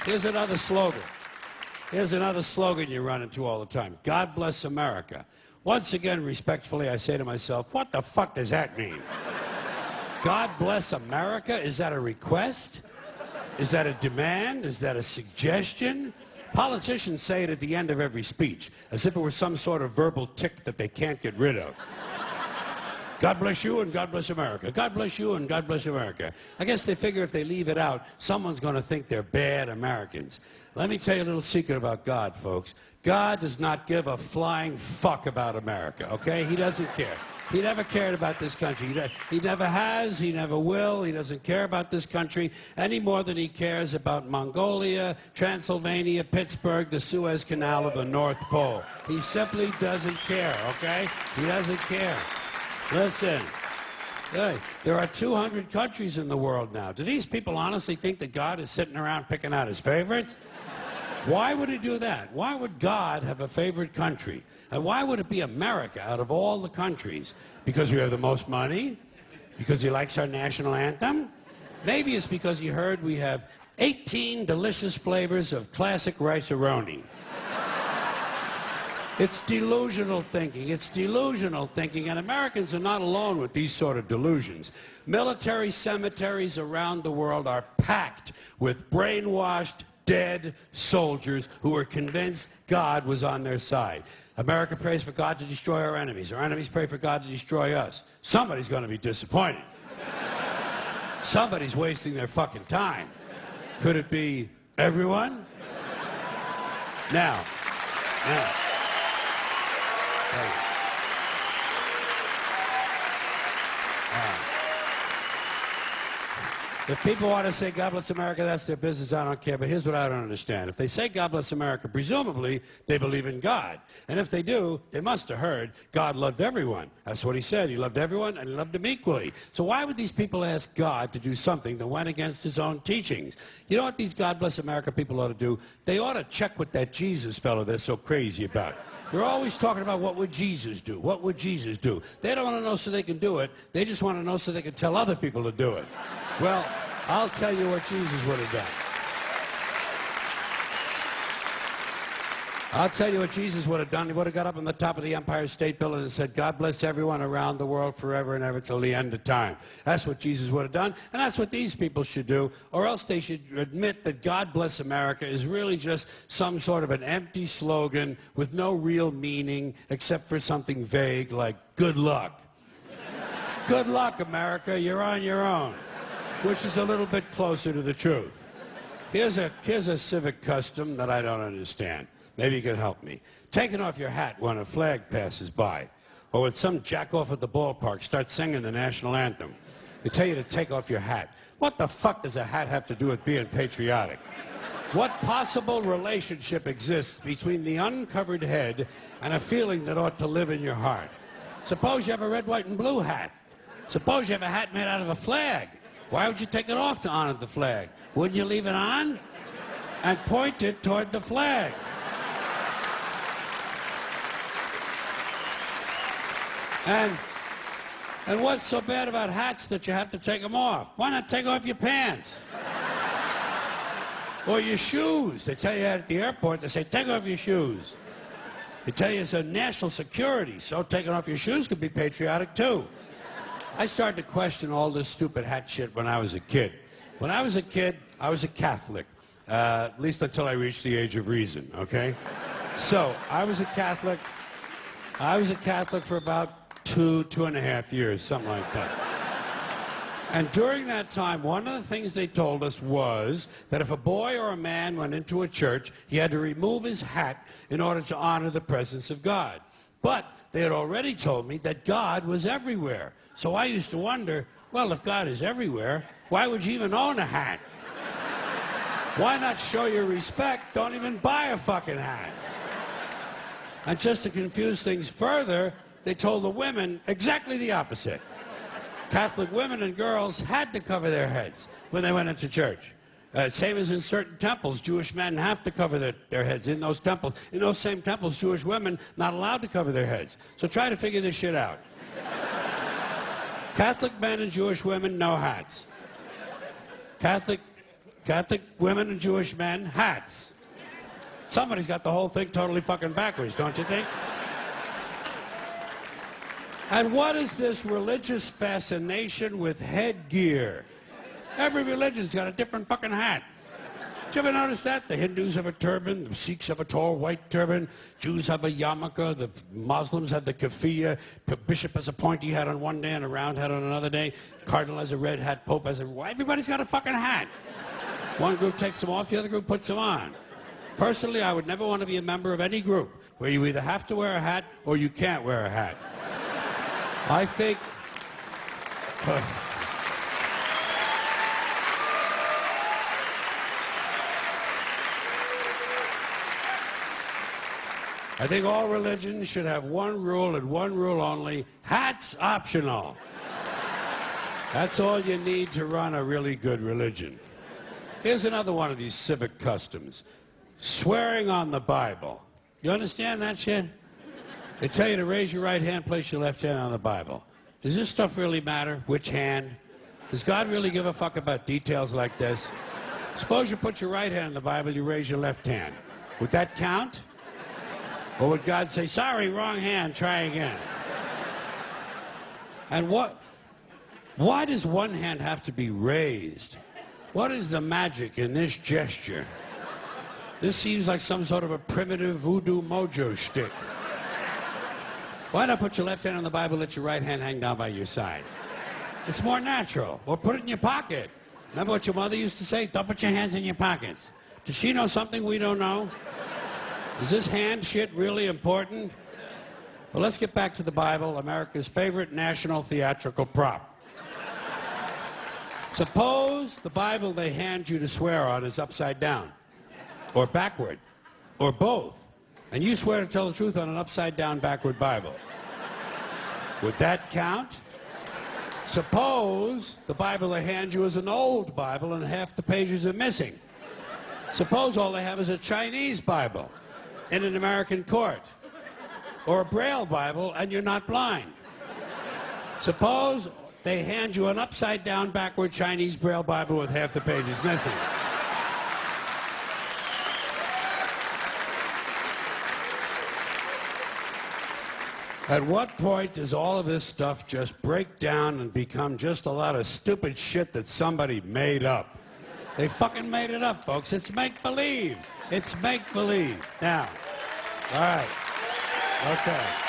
Here's another slogan. Here's another slogan you run into all the time. God bless America. Once again, respectfully, I say to myself, what the fuck does that mean? God bless America? Is that a request? Is that a demand? Is that a suggestion? Politicians say it at the end of every speech, as if it were some sort of verbal tic that they can't get rid of. God bless you and God bless America. God bless you and God bless America. I guess they figure if they leave it out, someone's going to think they're bad Americans. Let me tell you a little secret about God, folks. God does not give a flying fuck about America, okay? He doesn't care. He never cared about this country. He never has. He never will. He doesn't care about this country any more than he cares about Mongolia, Transylvania, Pittsburgh, the Suez Canal, or the North Pole. He simply doesn't care, okay? He doesn't care. Listen, hey, there are 200 countries in the world now. Do these people honestly think that God is sitting around picking out his favorites? Why would he do that? Why would God have a favorite country? And why would it be America out of all the countries? Because we have the most money? Because he likes our national anthem? Maybe it's because he heard we have 18 delicious flavors of classic rice-a-roni. It's delusional thinking. It's delusional thinking, and Americans are not alone with these sort of delusions. Military cemeteries around the world are packed with brainwashed, dead soldiers who are convinced God was on their side. America prays for God to destroy our enemies. Our enemies pray for God to destroy us. Somebody's going to be disappointed. Somebody's wasting their fucking time. Could it be everyone? Now. If people want to say God bless America, that's their business, I don't care. But here's what I don't understand. If they say God bless America, presumably they believe in God. And if they do, they must have heard God loved everyone. That's what he said. He loved everyone and he loved them equally. So why would these people ask God to do something that went against his own teachings? You know what these God bless America people ought to do? They ought to check with that Jesus fellow they're so crazy about. They're always talking about what would Jesus do? What would Jesus do? They don't want to know so they can do it. They just want to know so they can tell other people to do it. Well, I'll tell you what Jesus would have done. I'll tell you what Jesus would have done. He would have got up on the top of the Empire State Building and said, God bless everyone around the world forever and ever till the end of time. That's what Jesus would have done, and that's what these people should do, or else they should admit that God bless America is really just some sort of an empty slogan with no real meaning except for something vague like good luck. Good luck, America, you're on your own, which is a little bit closer to the truth. Here's a civic custom that I don't understand. Maybe you can help me. Taking off your hat when a flag passes by, or when some jackoff at the ballpark starts singing the national anthem. They tell you to take off your hat. What the fuck does a hat have to do with being patriotic? What possible relationship exists between the uncovered head and a feeling that ought to live in your heart? Suppose you have a red, white, and blue hat. Suppose you have a hat made out of a flag. Why would you take it off to honor the flag? Wouldn't you leave it on and point it toward the flag? And what's so bad about hats that you have to take them off? Why not take off your pants? Or your shoes. They tell you at the airport, they say, take off your shoes. They tell you it's a national security, so taking off your shoes could be patriotic too. I started to question all this stupid hat shit when I was a kid. When I was a kid, I was a Catholic, at least until I reached the age of reason, okay? So, I was a Catholic for about 2.5 years, something like that. And during that time, one of the things they told us was that if a boy or a man went into a church, he had to remove his hat in order to honor the presence of God. But they had already told me that God was everywhere. So I used to wonder, well, if God is everywhere, why would you even own a hat? Why not show your respect? Don't even buy a fucking hat. And just to confuse things further, they told the women exactly the opposite. Catholic women and girls had to cover their heads when they went into church. Same as in certain temples, Jewish men have to cover their heads in those temples. In those same temples, Jewish women not allowed to cover their heads. So try to figure this shit out. Catholic men and Jewish women, no hats. Catholic Catholic women and Jewish men, hats. Somebody's got the whole thing totally fucking backwards, don't you think? And what is this religious fascination with headgear? Every religion's got a different fucking hat. Did you ever notice that? The Hindus have a turban, the Sikhs have a tall white turban, Jews have a yarmulke, the Muslims have the keffiyeh, the bishop has a pointy hat on one day and a round hat on another day, Cardinal has a red hat, Pope has a... Everybody's got a fucking hat. One group takes them off, the other group puts them on. Personally, I would never want to be a member of any group where you either have to wear a hat or you can't wear a hat. I think... I think all religions should have one rule and one rule only: hats optional. That's all you need to run a really good religion. Here's another one of these civic customs: swearing on the Bible. You understand that shit? They tell you to raise your right hand, place your left hand on the Bible. Does this stuff really matter? Which hand? Does God really give a fuck about details like this? Suppose you put your right hand on the Bible, you raise your left hand. Would that count? Or would God say, sorry, wrong hand, try again? And why does one hand have to be raised? What is the magic in this gesture? This seems like some sort of a primitive voodoo mojo shtick. Why not put your left hand on the Bible, let your right hand hang down by your side? It's more natural. Or put it in your pocket. Remember what your mother used to say? Don't put your hands in your pockets. Does she know something we don't know? Is this hand shit really important? Well, let's get back to the Bible, America's favorite national theatrical prop. Suppose the Bible they hand you to swear on is upside down, or backward, or both, and you swear to tell the truth on an upside-down, backward Bible. Would that count? Suppose the Bible they hand you is an old Bible and half the pages are missing. Suppose all they have is a Chinese Bible in an American court, or a Braille Bible and you're not blind. Suppose they hand you an upside-down, backward Chinese Braille Bible with half the pages missing. At what point does all of this stuff just break down and become just a lot of stupid shit that somebody made up? They fucking made it up, folks. It's make-believe. It's make-believe. Now, all right. Okay.